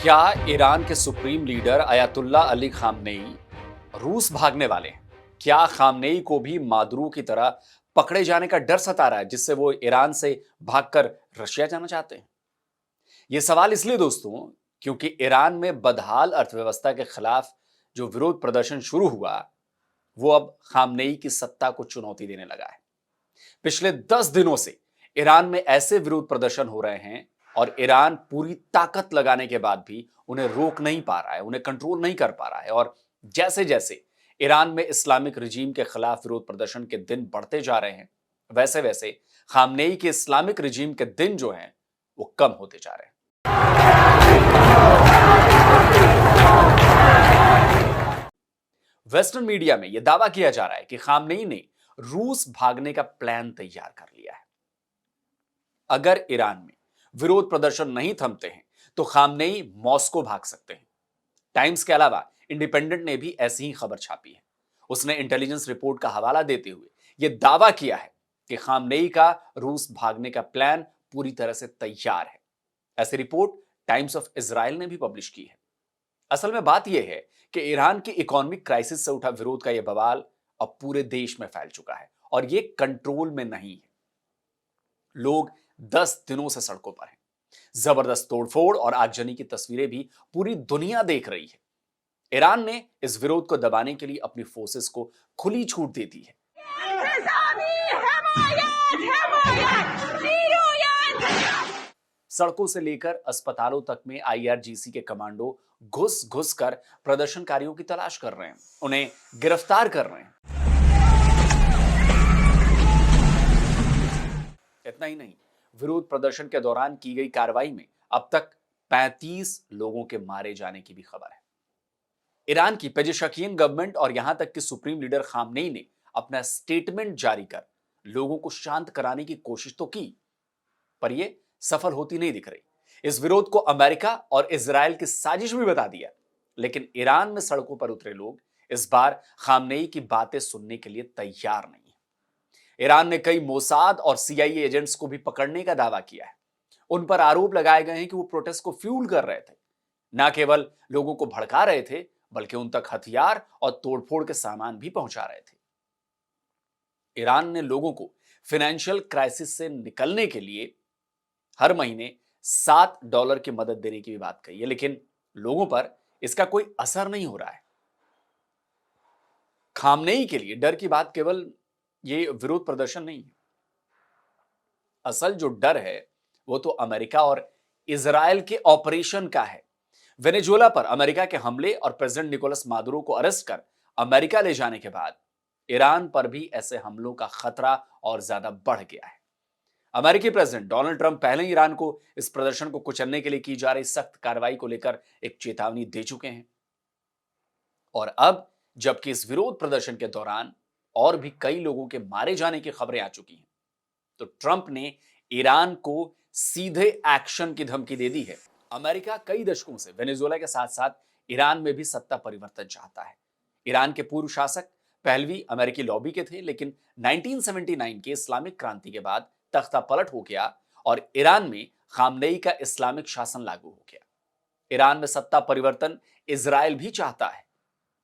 क्या ईरान के supreme leader Ayatollah Ali Khamenei रूस भागने वाले हैं? क्या खामनेई को भी मादुरो की तरह पकड़े जाने का डर सता रहा है, जिससे वो ईरान से भागकर रशिया जाना चाहते हैं? ये सवाल इसलिए दोस्तों, क्योंकि ईरान में बदहाल अर्थव्यवस्था के खिलाफ जो विरोध प्रदर्शन शुरू हुआ, वो अब खामनेई की सत्ता को चुनौती देने लगा है। पिछले 10 दिनों से ईरान में ऐसे विरोध प्रदर्शन हो रहे हैं और ईरान पूरी ताकत लगाने के बाद भी उन्हें रोक नहीं पा रहा है, उन्हें कंट्रोल नहीं कर पा रहा है। और जैसे जैसे ईरान में इस्लामिक रिजीम के खिलाफ विरोध प्रदर्शन के दिन बढ़ते जा रहे हैं, वैसे वैसे खामनेई के इस्लामिक रिजीम के दिन जो हैं वो कम होते जा रहे हैं। वेस्टर्न मीडिया में यह दावा किया जा रहा है कि खामनेई ने रूस भागने का प्लान तैयार कर लिया है। अगर ईरान में विरोध प्रदर्शन नहीं थमते हैं तो खामनेई मॉस्को भाग सकते हैं। टाइम्स के अलावा इंडिपेंडेंट ने भी ऐसी ही खबर छापी है। उसने इंटेलिजेंस रिपोर्ट का हवाला देते हुए यह दावा किया है कि खामनेई का रूस भागने का प्लान पूरी तरह से तैयार है। ऐसी रिपोर्ट टाइम्स ऑफ इजराइल ने भी पब्लिश की है। असल में बात यह है कि ईरान की इकोनॉमिक क्राइसिस से उठा विरोध का यह बवाल अब पूरे देश में फैल चुका है और यह कंट्रोल में नहीं है। लोग 10 दिनों से सड़कों पर हैं। जबरदस्त तोड़फोड़ और आगजनी की तस्वीरें भी पूरी दुनिया देख रही है। ईरान ने इस विरोध को दबाने के लिए अपनी फोर्सेस को खुली छूट दे दी है। सड़कों से लेकर अस्पतालों तक में आईआरजीसी के कमांडो घुस घुस कर प्रदर्शनकारियों की तलाश कर रहे हैं, उन्हें गिरफ्तार कर रहे हैं। इतना ही नहीं, विरोध प्रदर्शन के दौरान की गई कार्रवाई में अब तक 35 लोगों के मारे जाने की भी खबर है। ईरान की पेजेशकियन गवर्नमेंट और यहां तक कि सुप्रीम लीडर खामनेई ने अपना स्टेटमेंट जारी कर लोगों को शांत कराने की कोशिश तो की, पर यह सफल होती नहीं दिख रही। इस विरोध को अमेरिका और इजराइल की साजिश भी बता दिया, लेकिन ईरान में सड़कों पर उतरे लोग इस बार खामनेई की बातें सुनने के लिए तैयार नहीं है। ईरान ने कई मोसाद और सीआईए एजेंट्स को भी पकड़ने का दावा किया है। उन पर आरोप लगाए गए हैं कि वो प्रोटेस्ट को फ्यूल कर रहे थे, न केवल लोगों को भड़का रहे थे, बल्कि उन तक हथियार और तोड़फोड़ के सामान भी पहुंचा रहे थे। ईरान ने लोगों को फाइनेंशियल क्राइसिस से निकलने के लिए हर महीने $7 की मदद देने की भी बात कही है, लेकिन लोगों पर इसका कोई असर नहीं हो रहा है। खामनेई के लिए डर की बात केवल ये विरोध प्रदर्शन नहीं है। असल जो डर है वो तो अमेरिका और इजराइल के ऑपरेशन का है। वेनेजुएला पर अमेरिका के हमले और प्रेसिडेंट निकोलस मादुरो को अरेस्ट कर अमेरिका ले जाने के बाद ईरान पर भी ऐसे हमलों का खतरा और ज्यादा बढ़ गया है। अमेरिकी प्रेसिडेंट डोनाल्ड ट्रंप पहले ही ईरान को इस प्रदर्शन को कुचलने के लिए की जा रही सख्त कार्रवाई को लेकर एक चेतावनी दे चुके हैं। और अब जबकि इस विरोध प्रदर्शन के दौरान और भी कई लोगों के मारे जाने की खबरें आ चुकी हैं, तो ट्रंप ने ईरान को सीधे एक्शन की धमकी दे दी है। अमेरिका कई दशकों से वेनेजुएला के साथ साथ ईरान में भी सत्ता परिवर्तन चाहता है। ईरान के पूर्व शासक पहलवी अमेरिकी लॉबी के थे, लेकिन 1979 के इस्लामिक क्रांति के बाद तख्ता पलट हो गया और ईरान में खामनेई का इस्लामिक शासन लागू हो गया। ईरान में सत्ता परिवर्तन इजराइल भी चाहता है।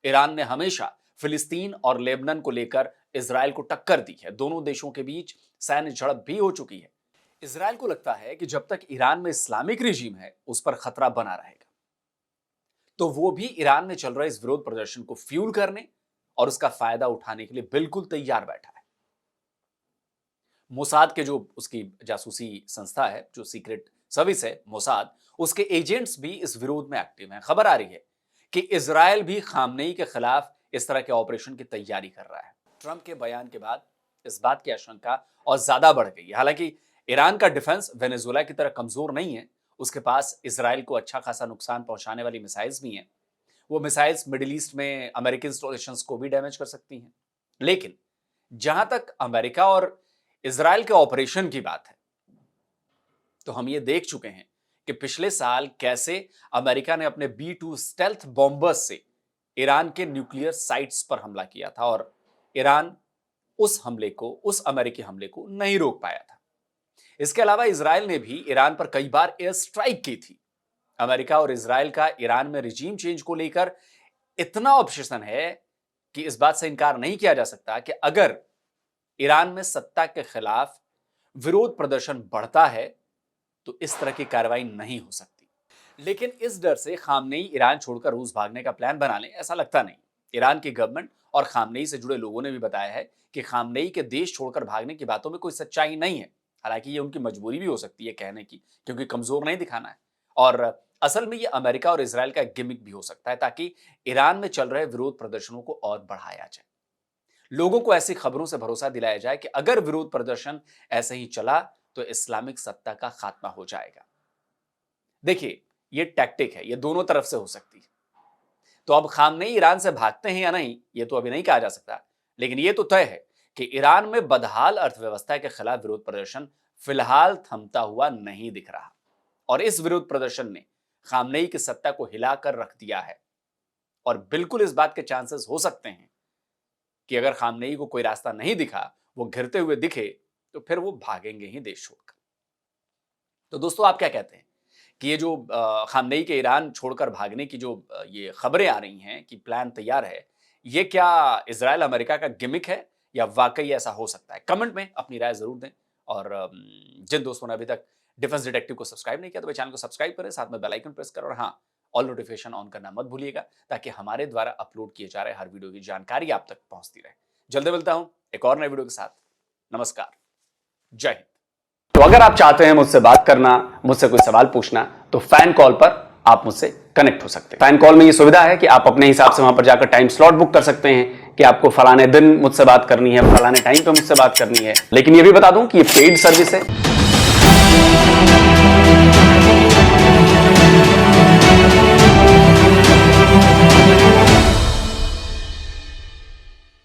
ईरान ने हमेशा फिलिस्तीन और लेबनान को लेकर इजराइल को टक्कर दी है। दोनों देशों के बीच सैन्य झड़प भी हो चुकी है। इजराइल को लगता है कि जब तक ईरान में इस्लामिक रिजीम है, उस पर खतरा बना रहेगा, तो वो भी ईरान में चल रहे इस विरोध प्रदर्शन को फ्यूल करने और उसका फायदा उठाने के लिए बिल्कुल तैयार बैठा है। मोसाद के जो उसकी जासूसी संस्था है, जो सीक्रेट सर्विस है मोसाद, उसके एजेंट्स भी इस विरोध में एक्टिव हैं। खबर आ रही है कि इजराइल भी खामनेई के खिलाफ इस तरह के ऑपरेशन की तैयारी कर रहा है। ट्रंप के बयान के बाद इस बात की आशंका और ज्यादा बढ़ गई। हालांकि ईरान का डिफेंस वेनेजुएला की तरह कमजोर नहीं है। उसके पास इजराइल को अच्छा खासा नुकसान पहुंचाने वाली मिसाइल्स भी हैं। वो मिसाइल्स मिडिल ईस्ट में अमेरिकन इंस्टॉलेशंस को भी डैमेज कर सकती हैं। लेकिन जहां तक अमेरिका और इजराइल के ऑपरेशन की बात है, तो हम ये देख चुके हैं कि पिछले साल कैसे अमेरिका ने अपने B-2 स्टेल्थ बॉम्बर्स से ईरान के न्यूक्लियर साइट्स पर हमला किया था और ईरान उस अमेरिकी हमले को नहीं रोक पाया था। इसके अलावा इजराइल ने भी ईरान पर कई बार एयर स्ट्राइक की थी। अमेरिका और इजराइल का ईरान में रिजीम चेंज को लेकर इतना ऑब्सेशन है कि इस बात से इनकार नहीं किया जा सकता कि अगर ईरान में सत्ता के खिलाफ विरोध प्रदर्शन बढ़ता है तो इस तरह की कार्रवाई नहीं हो सकती। लेकिन इस डर से खामनेई ईरान छोड़कर रूस भागने का प्लान बना ले, ऐसा लगता नहीं। ईरान की गवर्नमेंट और खामनेई से जुड़े लोगों ने भी बताया है कि खामनेई के देश छोड़कर भागने की बातों में कोई सच्चाई नहीं है। हालांकि ये उनकी मजबूरी भी हो सकती है कहने की, क्योंकि कमजोर नहीं दिखाना है। और असल में ये अमेरिका और इजराइल का गिमिक भी हो सकता है ताकि ईरान में चल रहे विरोध प्रदर्शनों को और बढ़ाया जाए। लोगों को ऐसी खबरों से भरोसा दिलाया जाए कि अगर विरोध प्रदर्शन ऐसे ही चला तो इस्लामिक सत्ता का खात्मा हो जाएगा। देखिए, ये टैक्टिक है, ये दोनों तरफ से हो सकती है। तो अब खामनेई ईरान से भागते हैं या नहीं, ये तो अभी नहीं कहा जा सकता, लेकिन ये तो तय है कि ईरान में बदहाल अर्थव्यवस्था के खिलाफ विरोध प्रदर्शन फिलहाल थमता हुआ नहीं दिख रहा। और इस विरोध प्रदर्शन ने खामनेई की सत्ता को हिलाकर रख दिया है। और बिल्कुल इस बात के चांसेस हो सकते हैं कि अगर खामनेई को कोई रास्ता नहीं दिखा, वो घिरते हुए दिखे, तो फिर वो भागेंगे ही देश छोड़कर। तो दोस्तों, आप क्या कहते हैं कि ये जो खामनेई के ईरान छोड़कर भागने की जो ये खबरें आ रही हैं कि प्लान तैयार है, ये क्या इजराइल अमेरिका का गिमिक है या वाकई ऐसा हो सकता है? कमेंट में अपनी राय जरूर दें। और जिन दोस्तों ने अभी तक डिफेंस डिटेक्टिव को सब्सक्राइब नहीं किया तो वे चैनल को सब्सक्राइब करें, साथ में बेल आइकन प्रेस करें और हाँ, ऑल नोटिफिकेशन ऑन करना मत भूलिएगा ताकि हमारे द्वारा अपलोड किए जा रहे हर वीडियो की जानकारी आप तक पहुंचती रहे। जल्दी मिलता हूं एक और नए वीडियो के साथ। नमस्कार, जय हिंद। तो अगर आप चाहते हैं मुझसे बात करना, मुझसे कोई सवाल पूछना, तो फैन कॉल पर आप मुझसे कनेक्ट हो सकते हैं। फैन कॉल में ये सुविधा है कि आप अपने हिसाब से वहां पर जाकर टाइम स्लॉट बुक कर सकते हैं कि आपको फलाने दिन मुझसे बात करनी है, फलाने टाइम पे मुझसे बात करनी है। लेकिन ये भी बता दूं कि ये पेड सर्विस है।